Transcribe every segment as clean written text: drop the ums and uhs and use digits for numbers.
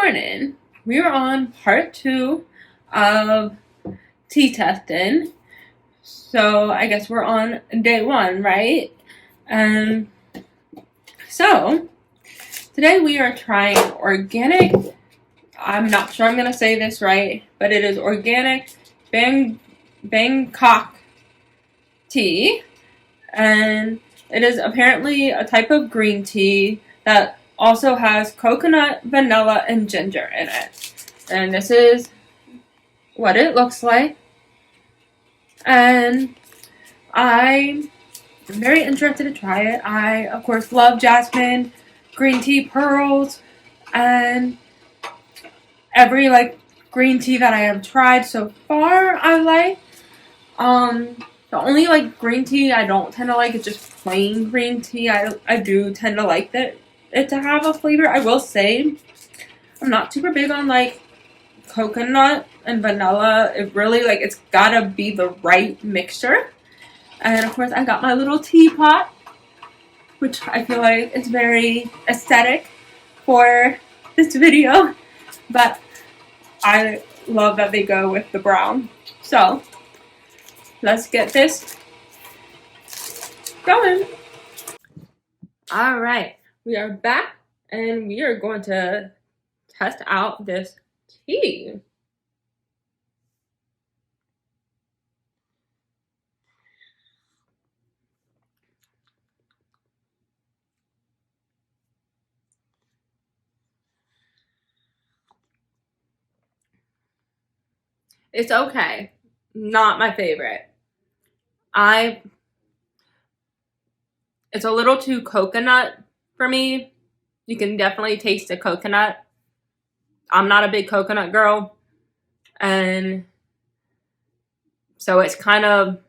morning. We are on part 2 of tea testing. So I guess we're on day 1, right? So today we are trying organic, I'm not sure I'm going to say this right, but it is organic Bangkok tea. And it is apparently a type of green tea that also has coconut, vanilla, and ginger in it. And this is what it looks like. And I'm very interested to try it. I, of course, love jasmine, green tea pearls, and every green tea that I have tried so far I like. The only green tea I don't tend to like is just plain green tea. I do tend to like it to have a flavor. I will say I'm not super big on coconut and vanilla. It really it's gotta be the right mixture. And of course I got my little teapot, which I feel like is very aesthetic for this video, but I love that they go with the brown. So let's get this going. All right, we are back and we are going to test out this tea. It's okay. Not my favorite. It's a little too coconut for me. You can definitely taste the coconut. I'm not a big coconut girl. And so it's kind of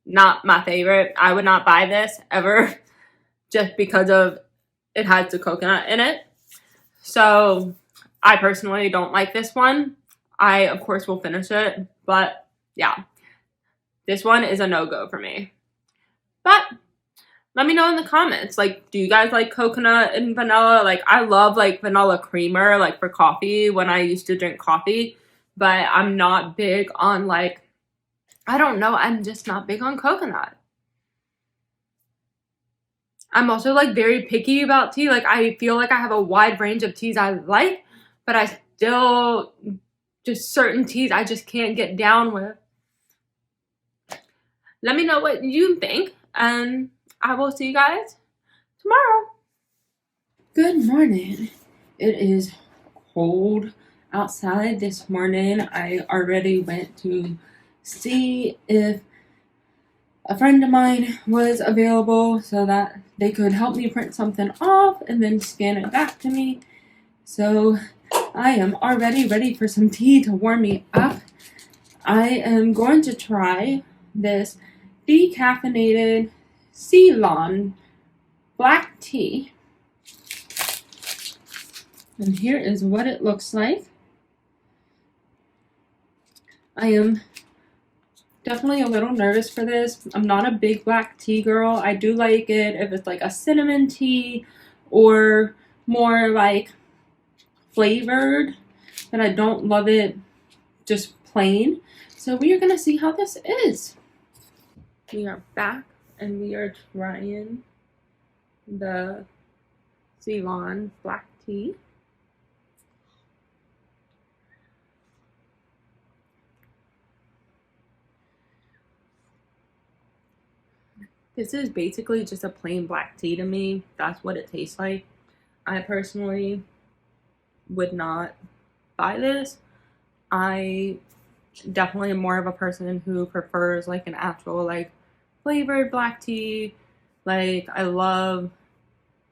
not my favorite. I would not buy this ever just because of it has the coconut in it. So I personally don't like this one. I, of course, will finish it. But yeah, this one is a no-go for me. But let me know in the comments, do you guys like coconut and vanilla? I love vanilla creamer for coffee when I used to drink coffee, but I'm not big on I don't know, I'm just not big on coconut. I'm also very picky about tea. I feel like I have a wide range of teas I like, but I still just certain teas I just can't get down with. Let me know what you think, and I will see you guys tomorrow. Good morning. It is cold outside this morning. I already went to see if a friend of mine was available so that they could help me print something off and then scan it back to me. So I am already ready for some tea to warm me up. I am going to try this decaffeinated Ceylon black tea. And here is what it looks like. I am definitely a little nervous for this. I'm not a big black tea girl. I do like it if it's a cinnamon tea or more flavored, but I don't love it just plain. So we are going to see how this is. We are back and we are trying the Ceylon black tea. This is basically just a plain black tea to me. That's what it tastes like. I personally would not buy this. I definitely am more of a person who prefers an actual flavored black tea. I love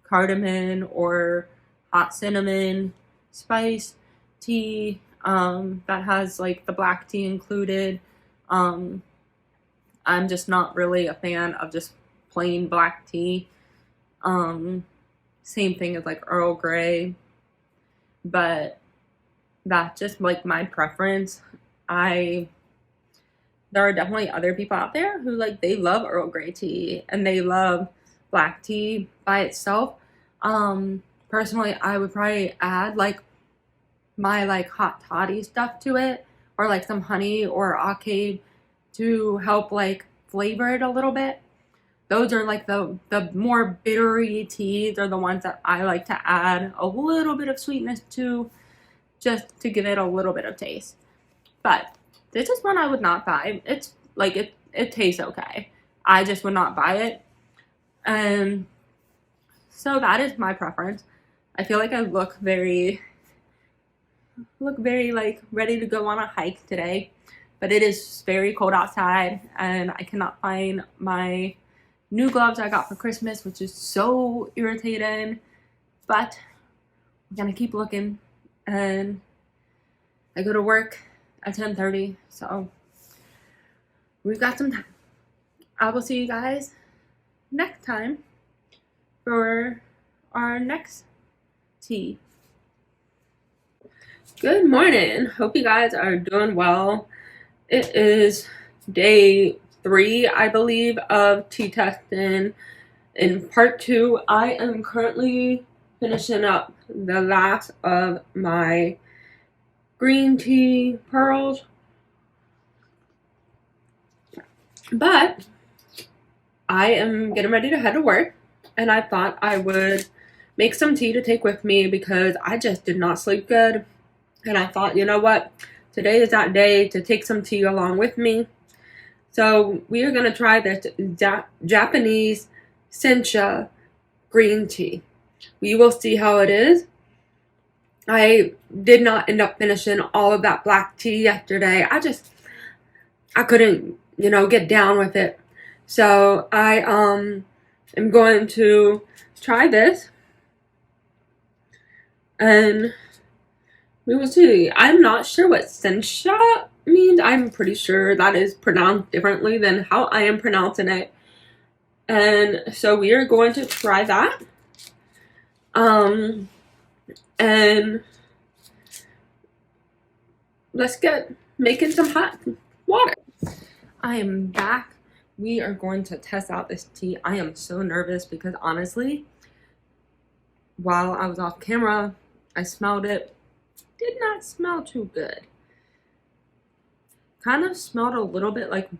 cardamom or hot cinnamon spice tea that has the black tea included. I'm just not really a fan of just plain black tea. Same thing as Earl Grey, but that's just my preference. There are definitely other people out there who they love Earl Grey tea and they love black tea by itself. Personally, I would probably add my like hot toddy stuff to it, or like some honey or arcade to help like flavor it a little bit. Those are like the more bittery teas are the ones that I like to add a little bit of sweetness to, just to give it a little bit of taste. But this is one I would not buy. It's like it tastes okay. I just would not buy it. And so that is my preference. I feel like I look very like ready to go on a hike today, but it is very cold outside and I cannot find my new gloves I got for Christmas, which is so irritating, but I'm gonna keep looking. And I go to work at 10:30, so we've got some time. I will see you guys next time for our next tea. Good morning. Hope you guys are doing well. It is day 3, I believe, of tea testing. In part 2, I am currently finishing up the last of my green tea pearls. But I am getting ready to head to work, and I thought I would make some tea to take with me because I just did not sleep good. And I thought, you know what? Today is that day to take some tea along with me. So we are going to try this Japanese sencha green tea. We will see how it is. I did not end up finishing all of that black tea yesterday. I couldn't, get down with it. So I am going to try this. And we will see. I'm not sure what sencha means. I'm pretty sure that is pronounced differently than how I am pronouncing it. And so we are going to try that. And let's get making some hot water. I am back. We are going to test out this tea. I am so nervous because honestly, while I was off camera, I smelled it. Did not smell too good. Kind of smelled a little bit like,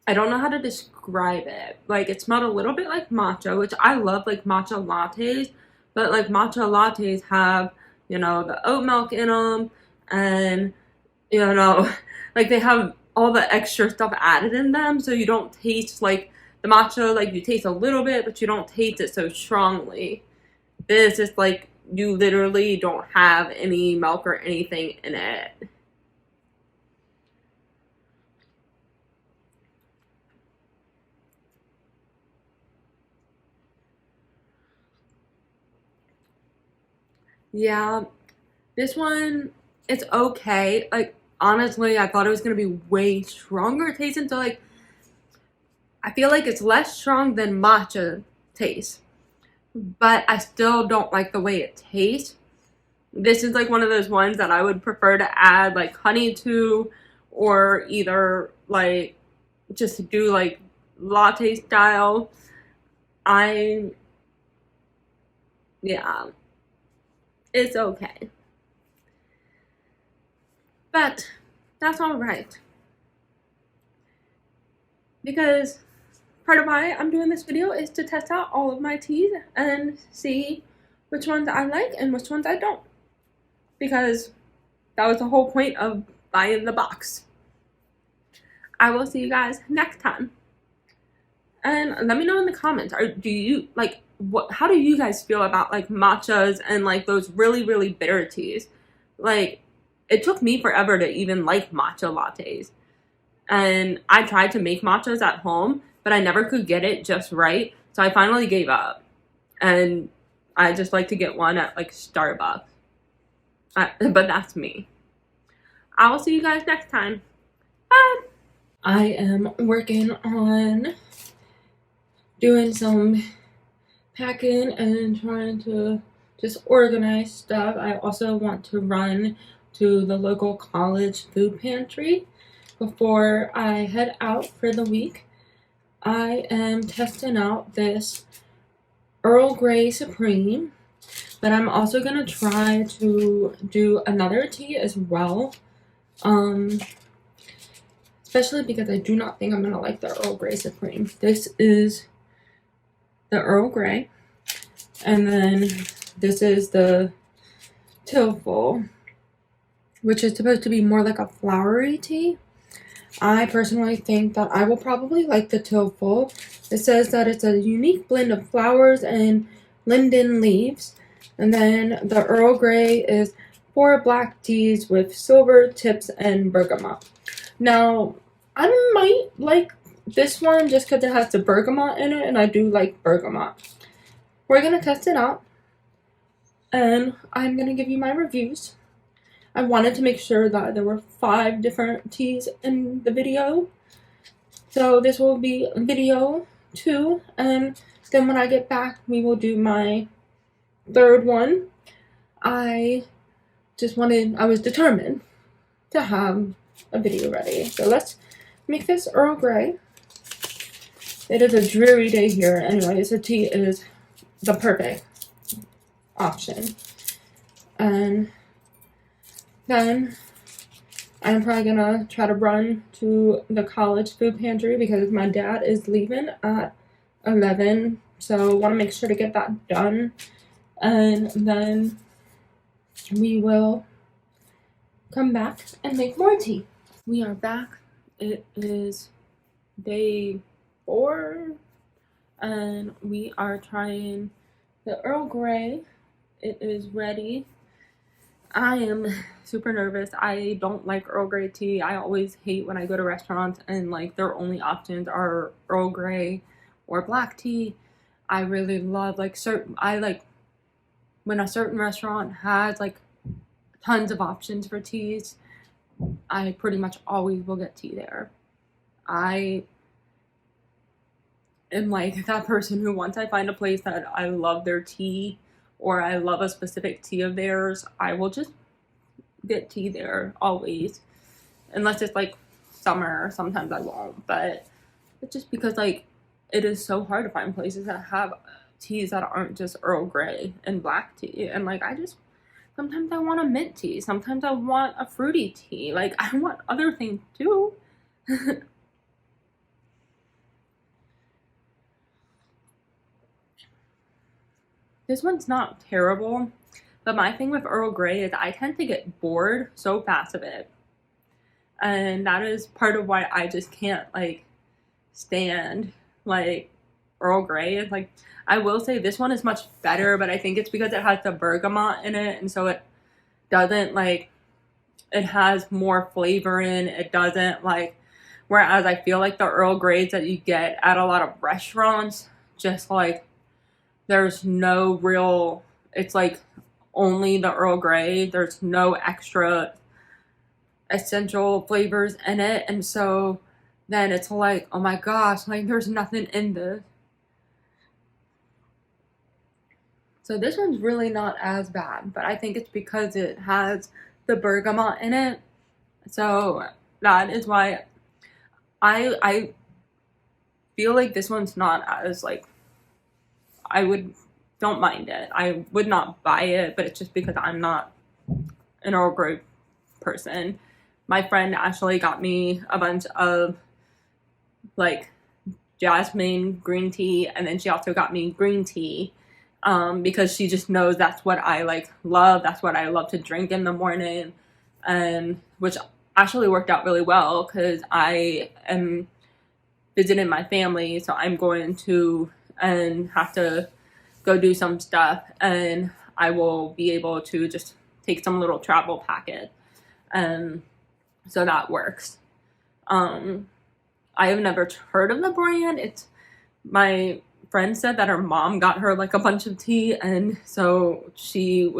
I don't know how to describe it. Like it smelled a little bit like matcha, which I love, like matcha lattes, but like matcha lattes have, the oat milk in them, and like they have all the extra stuff added in them, so you don't taste like the matcha, like you taste a little bit, but you don't taste it so strongly. This is like, you literally don't have any milk or anything in it. Yeah, this one, it's okay. Like, honestly, I thought it was going to be way stronger tasting. So, like, I feel like it's less strong than matcha taste. But I still don't like the way it tastes. This is like one of those ones that I would prefer to add like honey to, or either like just do like latte style. Yeah, it's okay. But that's all right. Because part of why I'm doing this video is to test out all of my teas and see which ones I like and which ones I don't. Because that was the whole point of buying the box. I will see you guys next time. And let me know in the comments, do you like how do you guys feel about like matchas and like those really, really bitter teas? Like, it took me forever to even like matcha lattes. And I tried to make matchas at home, but I never could get it just right. So I finally gave up. And I just like to get one at like Starbucks. But that's me. I will see you guys next time. Bye. I am working on doing some packing and trying to just organize stuff. I also want to run to the local college food pantry before I head out for the week. I am testing out this Earl Grey Supreme, But I'm also gonna try to do another tea as well. Especially because I do not think I'm gonna like the Earl Grey Supreme. This is the Earl Grey, and then this is the Tilful, which is supposed to be more like a flowery tea. I personally think that I will probably like the Tilful. It says that it's a unique blend of flowers and linden leaves. And then the Earl Grey is 4 black teas with silver tips and bergamot. Now, I might like this one just because it has the bergamot in it, and I do like bergamot. We're going to test it out, and I'm going to give you my reviews. I wanted to make sure that there were 5 different teas in the video. So this will be video 2, and then when I get back, we will do my 3rd one. I was determined to have a video ready. So let's make this Earl Grey. It is a dreary day here. Anyways, the tea is the perfect option. And then I'm probably gonna try to run to the college food pantry because my dad is leaving at 11. So I want to make sure to get that done. And then we will come back and make more tea. We are back. It is day 4 and we are trying the Earl Grey. It is ready. I am super nervous. I don't like Earl Grey tea. I always hate when I go to restaurants and like their only options are Earl Grey or black tea. I really love when a certain restaurant has like tons of options for teas. I pretty much always will get tea there. I am like that person who once I find a place that I love their tea or I love a specific tea of theirs, I will just get tea there always. Unless it's like summer, sometimes I won't. But it's just because like it is so hard to find places that have teas that aren't just Earl Grey and black tea. And like sometimes I want a mint tea. Sometimes I want a fruity tea. Like I want other things too. This one's not terrible, but my thing with Earl Grey is I tend to get bored so fast of it. And that is part of why I just can't like stand like Earl Grey. Like I will say this one is much better, but I think it's because it has the bergamot in it, and so it doesn't like, it has more flavor in it doesn't like, whereas I feel like the Earl Greys that you get at a lot of restaurants, just like there's no real, it's like only the Earl Grey, there's no extra essential flavors in it, and so then it's like, oh my gosh, like there's nothing in this. So this one's really not as bad, but I think it's because it has the bergamot in it. So that is why I feel like this one's not as like, don't mind it. I would not buy it, but it's just because I'm not an Earl Grey person. My friend Ashley got me a bunch of like jasmine green tea, and then she also got me green tea because she just knows that's what I like love. That's what I love to drink in the morning, and which actually worked out really well because I am visiting my family, so I'm going to and have to go do some stuff, and I will be able to just take some little travel packet, and so that works. I have never heard of the brand. It's my friend said that her mom got her like a bunch of tea, and so she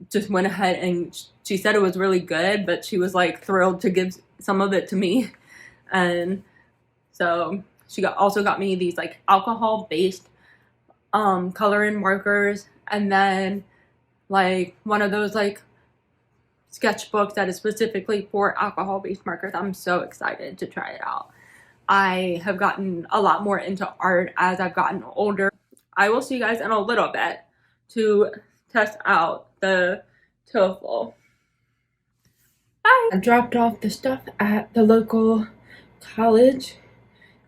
just went ahead and she said it was really good, but she was like thrilled to give some of it to me. And so she also got me these like alcohol based coloring markers, and then like one of those like sketchbooks that is specifically for alcohol based markers. I'm so excited to try it out. I have gotten a lot more into art as I've gotten older. I will see you guys in a little bit, to test out the TOEFL. I dropped off the stuff at the local college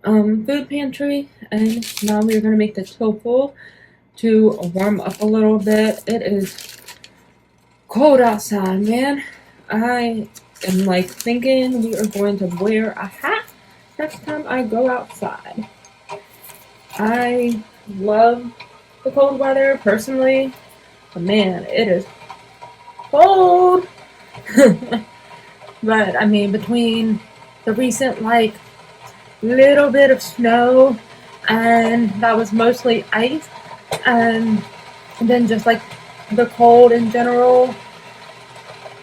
food pantry, and now we're gonna make the TOEFL to warm up a little bit. It is cold outside, man. I am like thinking we are going to wear a hat next time I go outside. I love the cold weather personally, but man, it is cold. But I mean, between the recent like little bit of snow, and that was mostly ice, and then just like the cold in general,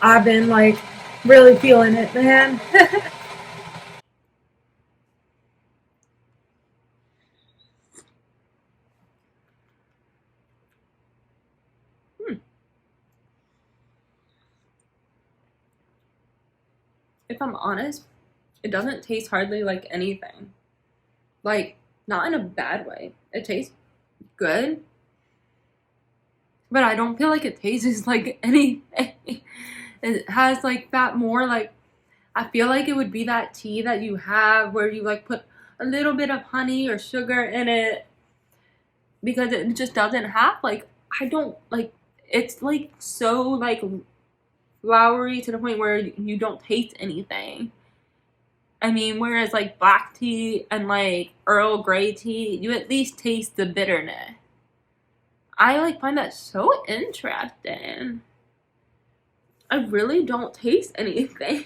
I've been like really feeling it, man. If I'm honest, it doesn't taste hardly like anything. Like, not in a bad way. It tastes good, but I don't feel like it tastes like anything. It has like that more like, I feel like it would be that tea that you have where you like put a little bit of honey or sugar in it, because it just doesn't have like, I don't like, it's like so like flowery to the point where you don't taste anything. I mean, whereas like black tea and like Earl Grey tea, you at least taste the bitterness. I like find that so interesting. I really don't taste anything.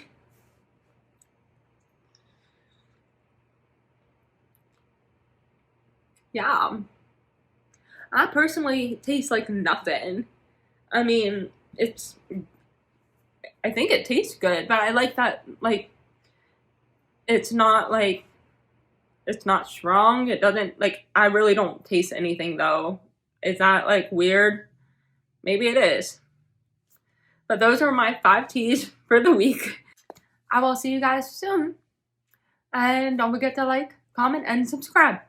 Yeah. I personally taste like nothing. I mean, it's, I think it tastes good, but I like that like it's not like, it's not strong. It doesn't like, I really don't taste anything though. Is that like weird? Maybe it is. But those are my 5 teas for the week. I will see you guys soon. And don't forget to like, comment, and subscribe.